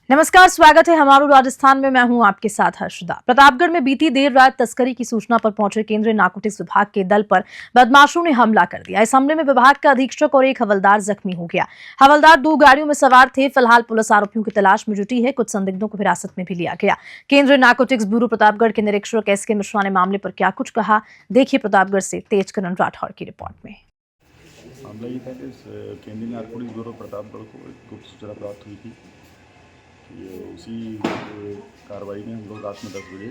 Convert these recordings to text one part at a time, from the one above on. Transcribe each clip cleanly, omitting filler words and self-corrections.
नमस्कार, स्वागत है हमारू राजस्थान में। मैं हूं आपके साथ हर्षदा। प्रतापगढ़ में बीती देर रात तस्करी की सूचना पर पहुंचे केंद्रीय नारकोटिक्स विभाग के दल पर बदमाशों ने हमला कर दिया। इस हमले में विभाग का अधीक्षक और एक हवलदार जख्मी हो गया। हवलदार 2 गाड़ियों में सवार थे। फिलहाल पुलिस आरोपियों की तलाश में जुटी है। कुछ संदिग्धों को हिरासत में भी लिया गया। केंद्रीय नारकोटिक्स ब्यूरो प्रतापगढ़ के निरीक्षक एसके मिश्रा ने मामले पर क्या कुछ कहा, देखिए प्रतापगढ़ से तेजकरण राठौर की रिपोर्ट में। मामला ये था कि केंद्रीय नारकोटिक्स ब्यूरो प्रतापगढ़ को एक गुप्त सूचना प्राप्त हुई थी। ये उसी कार्रवाई में हम लोग रात में 10 बजे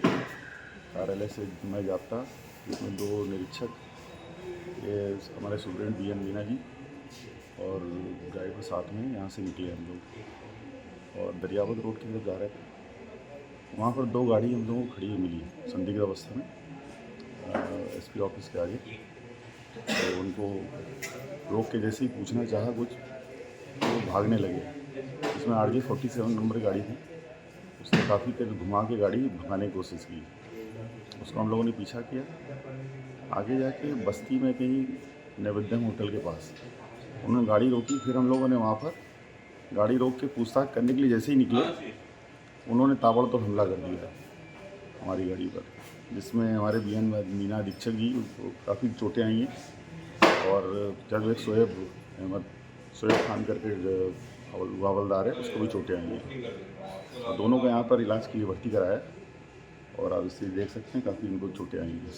कार्यालय से मैं जाता, जिसमें 2 निरीक्षक, ये हमारे सुप्रीडेंट BN मीना जी और ड्राइवर साथ में यहाँ से निकले हम लोग और दरियावत रोड की तरफ जा रहे थे। वहाँ पर 2 गाड़ी हम लोगों को खड़ी हुई मिली संदिग्ध अवस्था में SP ऑफिस के आगे। तो उनको रोक के जैसे ही पूछना चाहा कुछ तो भागने लगे। इसमें RJ 47 नंबर गाड़ी थी। उसने काफ़ी देर घुमा के गाड़ी भगाने की कोशिश की। उसको हम लोगों ने पीछा किया। आगे जाके बस्ती में कहीं नैवेद्यम होटल के पास उन्होंने गाड़ी रोकी। फिर हम लोगों ने वहाँ पर गाड़ी रोक के पूछताछ करने के लिए जैसे ही निकले, उन्होंने ताबड़तोड़ हमला कर दिया हमारी गाड़ी पर, जिसमें हमारे BN मीना अधीक्षक जी को काफ़ी चोटें आई हैं और जब एक शोएब खान करके हवलदार है, उसको भी चोटें आई हैं और दोनों को यहाँ पर इलाज के लिए भर्ती कराया और आप इससे देख सकते हैं काफ़ी इनको चोटें आई हैं।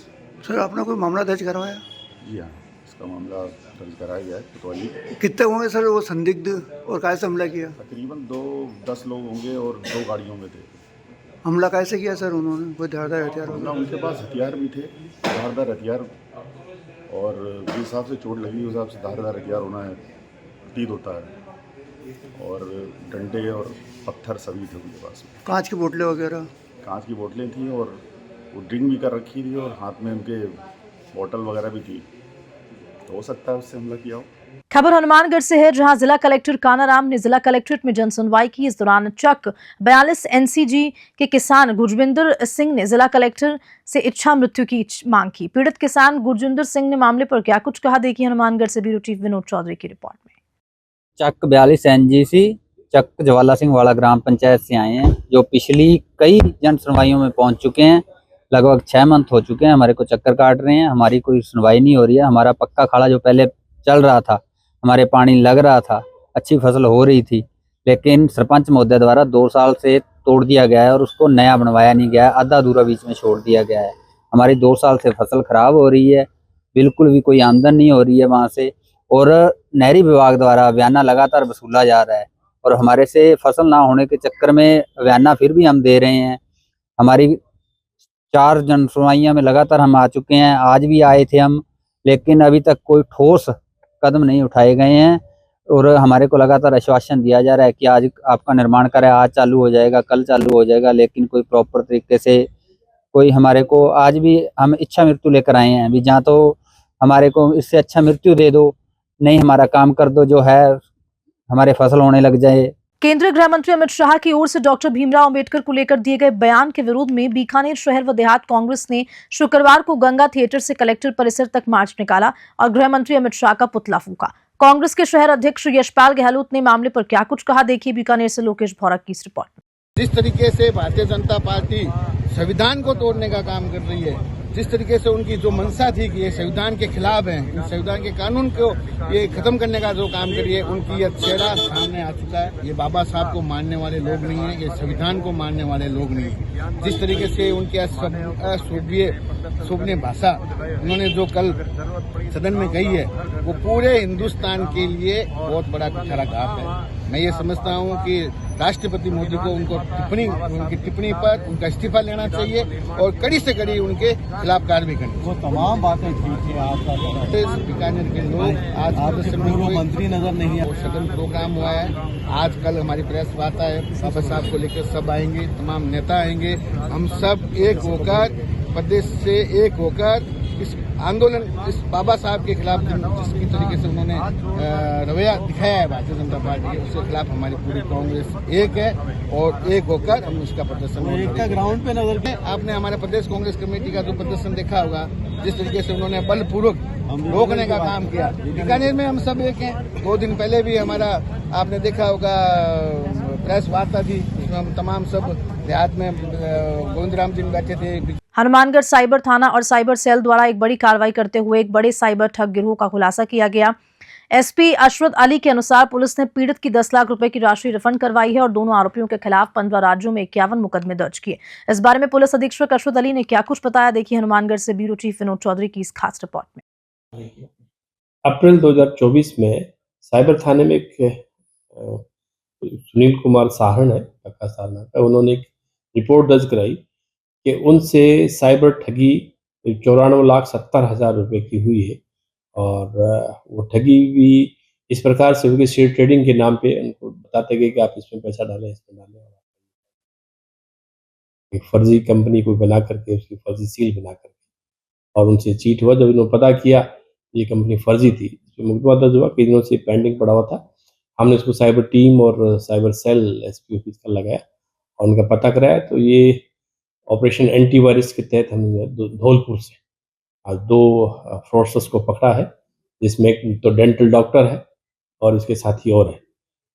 सर, आपने कोई मामला दर्ज करवाया? जी हाँ, इसका मामला दर्ज कराया गया है कोतवाली। कितने होंगे सर वो संदिग्ध और कैसे हमला किया? तकरीबन 10 लोग होंगे और 2 गाड़ियों में थे। हमला कैसे किया सर उन्होंने? कोई धारदार हथियार? उनके पास हथियार भी थे, धारदार हथियार, और जिस हिसाब से चोट लगी उस हिसाब से धारदार हथियार होना है प्रतीत होता है, और डंडे और पत्थर सभी थे उनके पास। कांच की बोतलें वगैरह? कांच की बोतलें थी और वो ड्रिंक भी कर रखी थी और हाथ में उनके बोतल वगैरह भी थी। तो हो सकता है उससे हमला किया हो। खबर हनुमानगढ़ से है, जहां जिला कलेक्टर कानाराम ने जिला कलेक्ट्रेट में जनसुनवाई की। इस दौरान चक 42 NCG के किसान गुरजिंदर सिंह ने जिला कलेक्टर से इच्छा मृत्यु की मांग की। पीड़ित किसान गुरजिंदर सिंह ने मामले पर क्या कुछ कहा, देखिए हनुमानगढ़ से ब्यूरो चीफ विनोद चौधरी की रिपोर्ट में। चक 42 NGC चक ज्वाला सिंह वाला ग्राम पंचायत से आए हैं, जो पिछली कई जन सुनवाइयों में पहुंच चुके हैं। लगभग 6 मंथ हो चुके हैं, हमारे को चक्कर काट रहे हैं, हमारी कोई सुनवाई नहीं हो रही है। हमारा पक्का खाड़ा जो पहले चल रहा था, हमारे पानी लग रहा था, अच्छी फसल हो रही थी, लेकिन सरपंच महोदय द्वारा 2 साल से तोड़ दिया गया है और उसको नया बनवाया नहीं गया है, आधा अधूरा बीच में छोड़ दिया गया है। हमारी 2 साल से फसल खराब हो रही है, बिल्कुल भी कोई आमदन नहीं हो रही है वहाँ से, और नहरी विभाग द्वारा बयाना लगातार वसूला जा रहा है और हमारे से फसल ना होने के चक्कर में बयाना फिर भी हम दे रहे हैं। हमारी 4 जन सुनवाइयाँ में लगातार हम आ चुके हैं, आज भी आए थे हम, लेकिन अभी तक कोई ठोस कदम नहीं उठाए गए हैं और हमारे को लगातार आश्वासन दिया जा रहा है कि आज आपका निर्माण कार्य आज चालू हो जाएगा, कल चालू हो जाएगा, लेकिन कोई प्रॉपर तरीके से कोई हमारे को, आज भी हम इच्छा मृत्यु लेकर आए हैं, अभी जहाँ तो हमारे को इससे अच्छा मृत्यु दे दो, नहीं हमारा काम कर दो, जो है हमारे फसल होने लग जाए। केंद्रीय गृह मंत्री अमित शाह की ओर से डॉक्टर भीमराव अंबेडकर को लेकर दिए गए बयान के विरोध में बीकानेर शहर व देहात कांग्रेस ने शुक्रवार को गंगा थिएटर से कलेक्टर परिसर तक मार्च निकाला और गृह मंत्री अमित शाह का पुतला फूंका। कांग्रेस के शहर अध्यक्ष यशपाल गहलोत ने मामले पर क्या कुछ कहा, देखिए बीकानेर से लोकेश भौरक की इस रिपोर्ट। जिस तरीके से भारतीय जनता पार्टी संविधान को तोड़ने का काम कर रही है, जिस तरीके से उनकी जो मंशा थी कि ये संविधान के खिलाफ है, इन संविधान के कानून को ये खत्म करने का जो काम कर रही है, उनकी यह चेहरा सामने आ चुका है। ये बाबा साहब को मानने वाले लोग नहीं है, ये संविधान को मानने वाले लोग नहीं है। जिस तरीके से उनकी शुभनीय भाषा उन्होंने जो कल सदन में कही है, वो पूरे हिंदुस्तान के लिए बहुत बड़ा कुठाराघात है। मैं ये समझता हूँ कि राष्ट्रपति मोदी को उनकी टिप्पणी पर उनका इस्तीफा लेना चाहिए और कड़ी से कड़ी उनके खिलाफ कार्रवाई करनी। वो तमाम बातें ठीक है, आपका बीकानेर के लोग आज मंत्री नजर नहीं है, सदन प्रोग्राम हुआ है, आज कल हमारी प्रेस वार्ता है, बाबा साहब को लेकर सब आएंगे, तमाम नेता आएंगे, हम सब एक होकर प्रदेश से एक होकर इस आंदोलन, इस बाबा साहब के खिलाफ जिस तरीके से उन्होंने रवैया दिखाया है भारतीय जनता पार्टी के, उसके खिलाफ हमारी पूरी कांग्रेस एक है और एक होकर हम इसका प्रदर्शन ग्राउंड पे नजर के। आपने हमारे प्रदेश कांग्रेस कमेटी का जो प्रदर्शन देखा होगा, जिस तरीके से उन्होंने बलपूर्वक रोकने का काम किया। बीकानेर में हम सब एक हैं। 2 दिन पहले भी हमारा आपने देखा होगा प्रेस वार्ता थी, उसमें हम तमाम सब देहात में गोविंदराम जी बैठे थे। हनुमानगढ़ साइबर थाना और साइबर सेल द्वारा एक बड़ी कार्रवाई करते हुए एक बड़े साइबर ठग गिरोह का खुलासा किया गया। एसपी अशरत अली के अनुसार पुलिस ने पीड़ित की 10 लाख रुपए की राशि रिफंड करवाई है और दोनों आरोपियों के खिलाफ 15 राज्यों में 51 मुकदमे दर्ज किए। इस बारे में पुलिस अधीक्षक अशरत अली ने क्या कुछ बताया, देखिए हनुमानगढ़ से ब्यूरो चीफ विनोद चौधरी की इस खास रिपोर्ट में। अप्रैल 2024 में साइबर थाने में एक सुनील कुमार साहन है, पक्का सारना का, उन्होंने एक रिपोर्ट दर्ज कराई कि उनसे साइबर ठगी 94,70,000 रुपए की हुई है और वो ठगी भी इस प्रकार से हुई कि शेयर ट्रेडिंग के नाम पे उनको बताते गए कि आप इसमें पैसा डालें, इसमें डालें, एक फर्जी कंपनी को बना करके उसकी फर्जी सील बना करके और उनसे चीट हुआ। जब उन्होंने पता किया ये कंपनी फर्जी थी, इसमें मुकदमा दर्ज हुआ, कई दिनों से पेंडिंग पड़ा हुआ था। हमने इसको साइबर टीम और साइबर सेल एसपी ऑफिस का लगाया और उनका पता कराया, तो ये ऑपरेशन एंटीवायरस के तहत हमने धौलपुर से आज 2 फ्रॉडस्टर्स को पकड़ा है, जिसमें एक तो डेंटल डॉक्टर है और इसके साथी और है।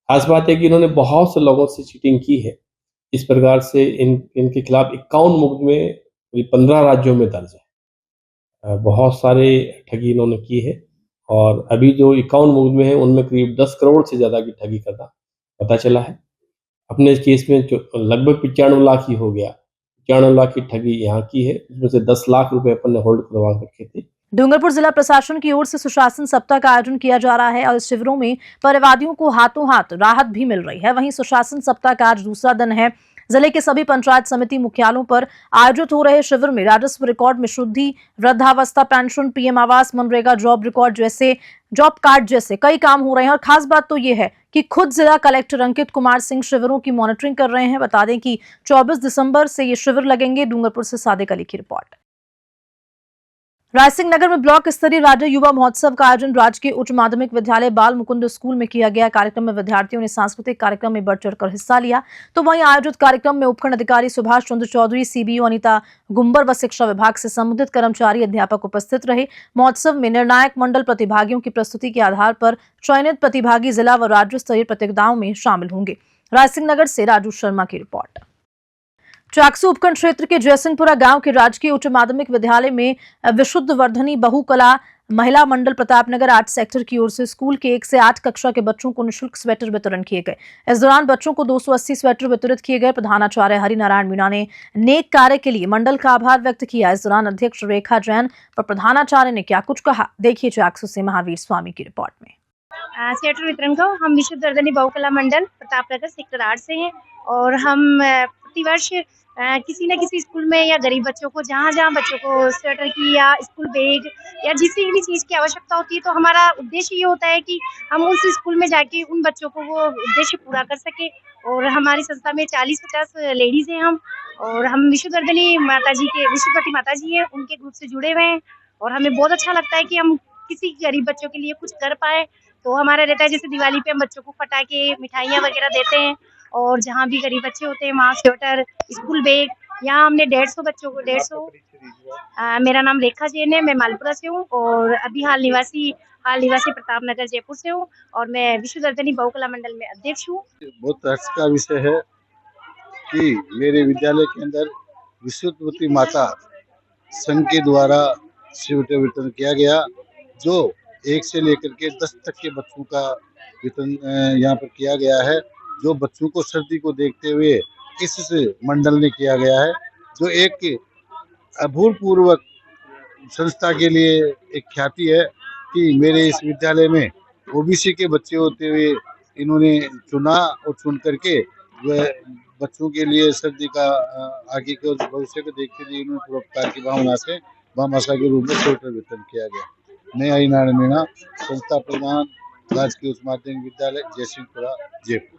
खास बात है कि इन्होंने बहुत से लोगों से चीटिंग की है। इस प्रकार से इनके खिलाफ 51 मुकदमे 15 राज्यों में दर्ज है। बहुत सारे ठगी इन्होंने की है और अभी जो 51 मुकदमे हैं उनमें करीब 10 करोड़ से ज़्यादा की ठगी करना पता चला है। अपने इस केस में लगभग 95 लाख ही हो गया, 95 लाख की ठगी यहाँ की है, इसमें से 10 लाख रुपए अपन ने होल्ड करवा रखे थे। डूंगरपुर जिला प्रशासन की ओर से सुशासन सप्ताह का आयोजन किया जा रहा है और इस शिविरों में परिवादियों को हाथों हाथ राहत भी मिल रही है। वहीं सुशासन सप्ताह का आज दूसरा दिन है। जिले के सभी पंचायत समिति मुख्यालयों पर आयोजित हो रहे शिविर में राजस्व रिकॉर्ड में शुद्धि, वृद्धावस्था पेंशन, पीएम आवास, मनरेगा जॉब कार्ड जैसे कई काम हो रहे हैं। और खास बात तो ये है कि खुद जिला कलेक्टर अंकित कुमार सिंह शिविरों की मॉनिटरिंग कर रहे हैं। बता दें कि 24 दिसंबर से ये शिविर लगेंगे। डूंगरपुर से सादिक अली की रिपोर्ट। रायसिंह नगर में ब्लॉक स्तरीय राज्य युवा महोत्सव का आयोजन राजकीय उच्च माध्यमिक विद्यालय बाल मुकुंद स्कूल में किया गया। कार्यक्रम में विद्यार्थियों ने सांस्कृतिक कार्यक्रम में बढ़ चढ़कर हिस्सा लिया। तो वहीं आयोजित कार्यक्रम में उपखंड अधिकारी सुभाष चंद्र चौधरी, सीबीओ अनीता गुम्बर व शिक्षा विभाग से संबंधित कर्मचारी, अध्यापक उपस्थित रहे। महोत्सव में निर्णायक मंडल प्रतिभागियों की प्रस्तुति के आधार पर चयनित प्रतिभागी जिला व राज्य स्तरीय प्रतियोगिताओं में शामिल होंगे। रायसिंह नगर से राजू शर्मा की रिपोर्ट। चाकसू उपखंड क्षेत्र के जयसिंहपुरा गांव के राजकीय उच्च माध्यमिक विद्यालय में विशुद्ध वर्धनी बहुकला महिला मंडल प्रतापनगर 8 सेक्टर की ओर से स्कूल के 1 से 8 कक्षा के बच्चों को निःशुल्क स्वेटर वितरण किए गए। इस दौरान बच्चों को 280 स्वेटर वितरित किए गए। प्रधानाचार्य हरिनारायण मीणा ने नेक कार्य के लिए मंडल का आभार व्यक्त किया। इस दौरान अध्यक्ष रेखा जैन और प्रधानाचार्य ने क्या कुछ कहा, देखिए चाकसू से महावीर स्वामी की रिपोर्ट में। स्वेटर वितरण को हम विशुद्ध वर्धनी बहुकला मंडल प्रतापनगर सेक्टर 8 से हैं और हम प्रतिवर्ष किसी न किसी स्कूल में या गरीब बच्चों को जहाँ बच्चों को स्वेटर की या स्कूल बैग या जिस भी चीज़ की आवश्यकता होती है, तो हमारा उद्देश्य ये होता है कि हम उस स्कूल में जाके उन बच्चों को वो उद्देश्य पूरा कर सके। और हमारी संस्था में 40-50 लेडीज़ हैं हम, और हम विशुद्धवर्धनी माता जी के विशुद्धवती माता जी हैं, उनके ग्रुप से जुड़े हुए हैं और हमें बहुत अच्छा लगता है कि हम किसी गरीब बच्चों के लिए कुछ कर पाए। तो हमारा रहता है जैसे दिवाली पे हम बच्चों को पटाखे, मिठाइयाँ वगैरह देते हैं और जहाँ भी गरीब बच्चे होते हैं वहाँ स्वेटर, स्कूल बैग। यहाँ हमने 150 बच्चों को 150। मेरा नाम रेखा जैन है, मैं मालपुरा से हूँ और अभी हाल निवासी प्रतापनगर जयपुर से हूँ और मैं विशुद्धवर्धनी बहुकला मंडल में अध्यक्ष हूँ। बहुत हर्ष का विषय है कि मेरे विद्यालय के अंदर विशुद्धवती माता संघ के द्वारा स्वेटर वितरण किया गया, जो 1 से लेकर के 10 तक के बच्चों का वितरण यहाँ पर किया गया है, जो बच्चों को सर्दी को देखते हुए इस मंडल ने किया गया है, जो एक अभूतपूर्व संस्था के लिए एक ख्याति है कि मेरे इस विद्यालय में ओबीसी के बच्चे होते हुए इन्होंने चुना और चुन करके वह बच्चों के लिए सर्दी का आगे के भविष्य को देखते हुए इन्होंने परोपकार की भावना से भामाशा के रूप में स्वेटर वितरण किया गया। मैं हरिनारायण मीणा, संस्था प्रधान, राजकीय उच्च माध्यमिक विद्यालय जयसिंहपुरा जयपुर।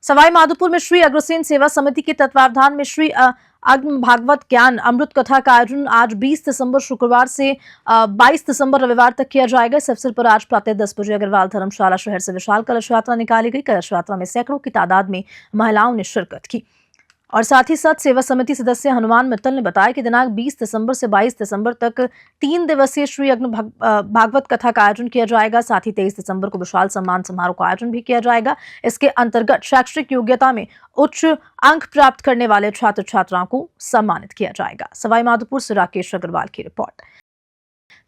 सवाई माधोपुर में श्री अग्रसेन सेवा समिति के तत्वावधान में श्री अग्न भागवत ज्ञान अमृत कथा का आयोजन आज 20 दिसंबर शुक्रवार से 22 दिसंबर रविवार तक किया जाएगा। इस अवसर पर आज प्रातः 10 बजे अग्रवाल धर्मशाला शहर से विशाल कलश यात्रा निकाली गई। कलश यात्रा में सैकड़ों की तादाद में महिलाओं ने शिरकत की। और साथ ही साथ सेवा समिति सदस्य हनुमान मित्तल ने बताया कि दिनांक 20 दिसंबर से 22 दिसंबर तक 3 दिवसीय श्री अग्नि भागवत कथा का आयोजन किया जाएगा। साथ ही 23 दिसंबर को विशाल सम्मान समारोह का आयोजन भी किया जाएगा। इसके अंतर्गत शैक्षणिक योग्यता में उच्च अंक प्राप्त करने वाले छात्र छात्राओं को सम्मानित किया जाएगा। सवाई माधोपुर से राकेश अग्रवाल की रिपोर्ट।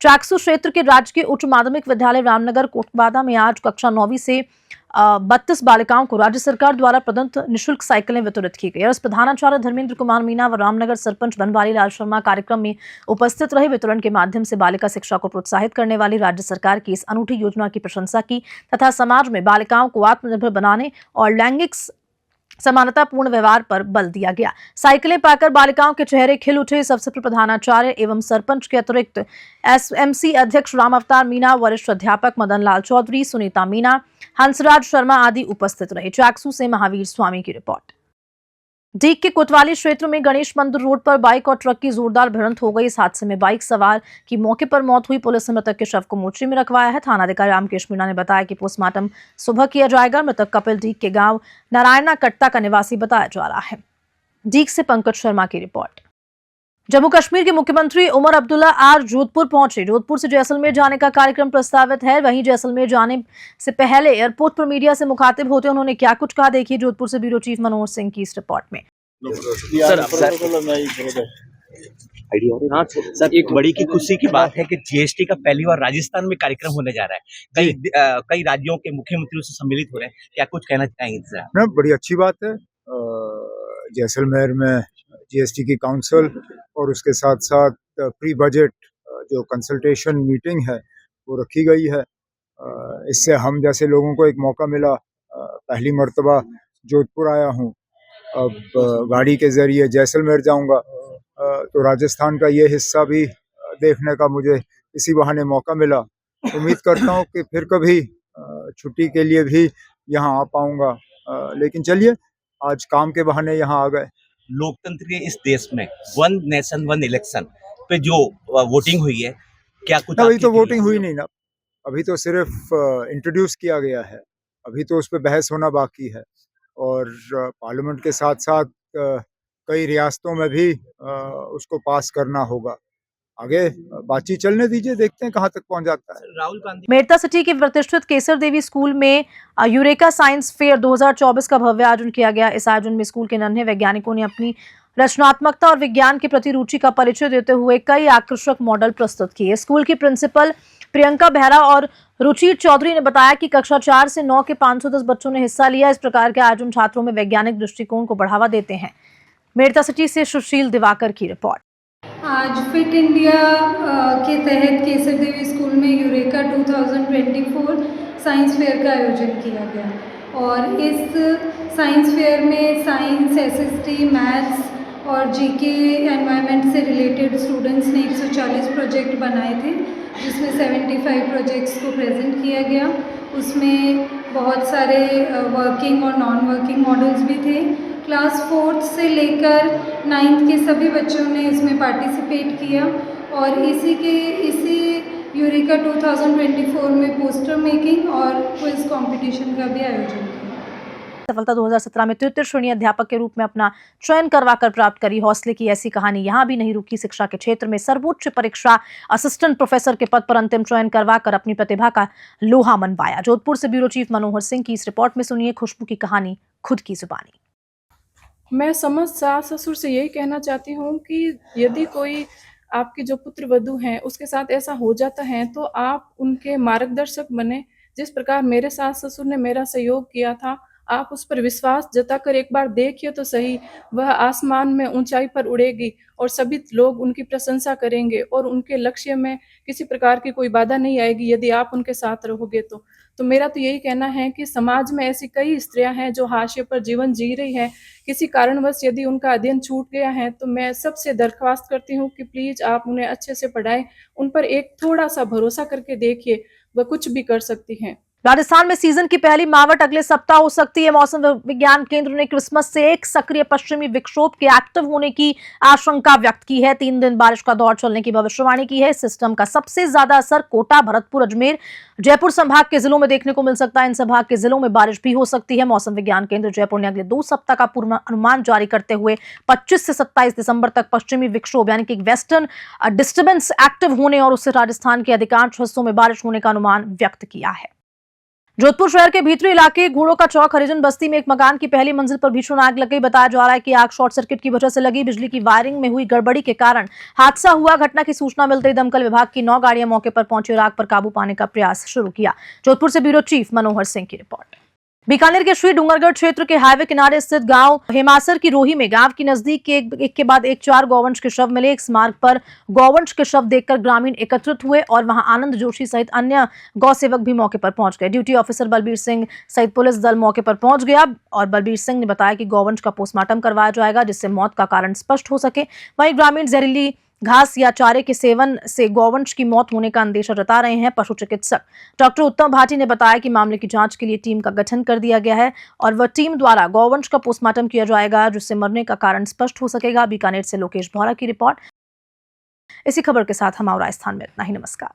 चाकसू क्षेत्र के राजकीय उच्च माध्यमिक विद्यालय रामनगर कोटबादा में आज कक्षा 9वीं से 32 बालिकाओं को राज्य सरकार द्वारा प्रदत्त निःशुल्क साइकिलें वितरित की गई। इस प्रधानाचार्य धर्मेंद्र कुमार मीना व रामनगर सरपंच बनवारी लाल शर्मा कार्यक्रम में उपस्थित रहे। वितरण के माध्यम से बालिका शिक्षा को प्रोत्साहित करने वाली राज्य सरकार की इस अनूठी योजना की प्रशंसा की तथा समाज में बालिकाओं को आत्मनिर्भर बनाने और लैंगिक समानतापूर्ण व्यवहार पर बल दिया गया। साइकिलें पाकर बालिकाओं के चेहरे खिल उठे। इस अवसर पर प्रधानाचार्य एवं सरपंच के अतिरिक्त एसएमसी अध्यक्ष राम अवतार मीना, वरिष्ठ अध्यापक मदन लाल चौधरी, सुनीता मीना, हंसराज शर्मा आदि उपस्थित रहे। चाकसू से महावीर स्वामी की रिपोर्ट। डीग के कोतवाली क्षेत्र में गणेश मंदिर रोड पर बाइक और ट्रक की जोरदार भिड़ंत हो गई। इस हादसे में बाइक सवार की मौके पर मौत हुई। पुलिस ने मृतक के शव को मोर्चरी में रखवाया है। थानाधिकारी रामकेश मीणा ने बताया कि पोस्टमार्टम सुबह किया जाएगा। मृतक कपिल डीग के गांव नारायणा कट्टा का निवासी बताया जा रहा है। डीग से पंकज शर्मा की रिपोर्ट। जम्मू कश्मीर के मुख्यमंत्री उमर अब्दुल्ला आज जोधपुर पहुंचे। जोधपुर से जैसलमेर जाने का कार्यक्रम प्रस्तावित है। वहीं जैसलमेर जाने से पहले एयरपोर्ट पर मीडिया से मुखातिब होते उन्होंने क्या कुछ कहा, देखिए जोधपुर से ब्यूरो चीफ मनोहर सिंह की इस रिपोर्ट में। सर एक बड़ी की खुशी की बात है कि जीएसटी का पहली बार राजस्थान में कार्यक्रम होने जा रहा है। कई राज्यों के मुख्यमंत्रियों से सम्मिलित हो रहे हैं, क्या कुछ कहना चाहेंगे सर? बड़ी अच्छी बात है। जैसलमेर में जीएसटी की काउंसिल और उसके साथ साथ प्री बजट जो कंसल्टेशन मीटिंग है वो रखी गई है। इससे हम जैसे लोगों को एक मौका मिला। पहली मर्तबा जोधपुर आया हूँ, अब गाड़ी के जरिए जैसलमेर जाऊंगा, तो राजस्थान का ये हिस्सा भी देखने का मुझे इसी बहाने मौका मिला। उम्मीद करता हूँ कि फिर कभी छुट्टी के लिए भी यहाँ आ पाऊंगा, लेकिन चलिए आज काम के बहाने यहाँ आ गए। लोकतंत्र के इस देश में वन नेशन वन इलेक्शन पे जो वोटिंग हुई है, क्या कुछ? अभी तो वोटिंग हुई नहीं ना, अभी तो सिर्फ इंट्रोड्यूस किया गया है। अभी तो उस पर बहस होना बाकी है और पार्लियामेंट के साथ साथ कई रियासतों में भी उसको पास करना होगा। आगे बातचीत चलने दीजिए, देखते हैं कहां तक पहुंच जाता है। राहुल गांधी मेड़ता सिटी के प्रतिष्ठित केसर देवी स्कूल में यूरेका साइंस फेयर 2024 का भव्य आयोजन किया गया। इस आयोजन में स्कूल के नन्हे वैज्ञानिकों ने अपनी रचनात्मकता और विज्ञान के प्रति रुचि का परिचय देते हुए कई आकर्षक मॉडल प्रस्तुत किए। स्कूल की प्रिंसिपल प्रियंका बेहरा और रुचि चौधरी ने बताया कि कक्षा 4 से 9 के 510 बच्चों ने हिस्सा लिया। इस प्रकार के आयोजन छात्रों में वैज्ञानिक दृष्टिकोण को बढ़ावा देते हैं। मेड़ता सिटी से सुशील दिवाकर की रिपोर्ट। आज फिट इंडिया के तहत केसर देवी स्कूल में यूरेका 2024 साइंस फेयर का आयोजन किया गया और इस साइंस फेयर में साइंस, एसएसटी, मैथ्स और जीके एनवायरनमेंट से रिलेटेड स्टूडेंट्स ने 140 प्रोजेक्ट बनाए थे, जिसमें 75 प्रोजेक्ट्स को प्रेजेंट किया गया। उसमें बहुत सारे वर्किंग और नॉन वर्किंग मॉडल्स भी थे। क्लास 4th से लेकर 9th के सभी बच्चों ने इसमें पार्टिसिपेट किया और इसी यूरेका 2024 में पोस्टर मेकिंग और क्विज कंपटीशन का भी आयोजन किया। सफलता 2017 में तृतीय श्रेणी अध्यापक के रूप में अपना चयन करवाकर प्राप्त करी। हौसले की ऐसी कहानी यहाँ भी नहीं रुकी। शिक्षा के क्षेत्र में सर्वोच्च परीक्षा असिस्टेंट प्रोफेसर के पद पर अंतिम चयन करवाकर अपनी प्रतिभा का लोहा मनवाया। जोधपुर से ब्यूरो चीफ मनोहर सिंह की इस रिपोर्ट में सुनिए खुशबू की कहानी खुद की जुबानी। मैं समस्त सास ससुर से यही कहना चाहती हूँ कि यदि कोई आपके जो पुत्र वधू हैं उसके साथ ऐसा हो जाता है तो आप उनके मार्गदर्शक बने। जिस प्रकार मेरे सास ससुर ने मेरा सहयोग किया था, आप उस पर विश्वास जताकर एक बार देखिए तो सही, वह आसमान में ऊंचाई पर उड़ेगी और सभी लोग उनकी प्रशंसा करेंगे और उनके लक्ष्य में किसी प्रकार की कोई बाधा नहीं आएगी यदि आप उनके साथ रहोगे तो मेरा तो यही कहना है कि समाज में ऐसी कई स्त्रियां हैं जो हाशिए पर जीवन जी रही हैं। किसी कारणवश यदि उनका अध्ययन छूट गया है तो मैं सबसे दरख्वास्त करती हूँ कि प्लीज़ आप उन्हें अच्छे से पढ़ाएं, उन पर एक थोड़ा सा भरोसा करके देखिए, वह कुछ भी कर सकती हैं। राजस्थान में सीजन की पहली मावट अगले सप्ताह हो सकती है। मौसम विज्ञान केंद्र ने क्रिसमस से एक सक्रिय पश्चिमी विक्षोभ के एक्टिव होने की आशंका व्यक्त की है। 3 दिन बारिश का दौर चलने की भविष्यवाणी की है। सिस्टम का सबसे ज्यादा असर कोटा, भरतपुर, अजमेर, जयपुर संभाग के जिलों में देखने को मिल सकता है। इन संभाग के जिलों में बारिश भी हो सकती है। मौसम विज्ञान केंद्र जयपुर ने अगले 2 सप्ताह का पूर्वानुमान जारी करते हुए 25 से 27 दिसंबर तक पश्चिमी विक्षोभ यानी कि वेस्टर्न डिस्टर्बेंस एक्टिव होने और उससे राजस्थान के अधिकांश हिस्सों में बारिश होने का अनुमान व्यक्त किया है। जोधपुर शहर के भीतरी इलाके घोड़ों का चौक हरिजन बस्ती में एक मकान की पहली मंजिल पर भीषण आग लग गई। बताया जा रहा है कि आग शॉर्ट सर्किट की वजह से लगी। बिजली की वायरिंग में हुई गड़बड़ी के कारण हादसा हुआ। घटना की सूचना मिलते ही दमकल विभाग की 9 गाड़ियां मौके पर पहुंची और आग पर काबू पाने का प्रयास शुरू किया। जोधपुर से ब्यूरो चीफ मनोहर सिंह की रिपोर्ट। बीकानेर के श्री डूंगरगढ़ क्षेत्र के हाईवे किनारे स्थित गांव हेमासर की रोही में गांव की नजदीक एक के बाद एक 4 गौवंश के शव मिले। इस मार्ग पर गौवंश के शव देखकर ग्रामीण एकत्रित हुए और वहां आनंद जोशी सहित अन्य गौ सेवक भी मौके पर पहुंच गए। ड्यूटी ऑफिसर बलबीर सिंह सहित पुलिस दल मौके पर पहुंच गया और बलबीर सिंह ने बताया कि गौवंश का पोस्टमार्टम करवाया जाएगा जिससे मौत का कारण स्पष्ट हो सके। वहीं ग्रामीण जहरीली घास या चारे के सेवन से गौवंश की मौत होने का अंदेशा जता रहे हैं। पशु चिकित्सक डॉक्टर उत्तम भाटी ने बताया कि मामले की जांच के लिए टीम का गठन कर दिया गया है और वह टीम द्वारा गौवंश का पोस्टमार्टम किया जाएगा जिससे मरने का कारण स्पष्ट हो सकेगा। बीकानेर से लोकेश बोहरा की रिपोर्ट। इसी खबर के साथ हम राजस्थान में इतना ही। नमस्कार।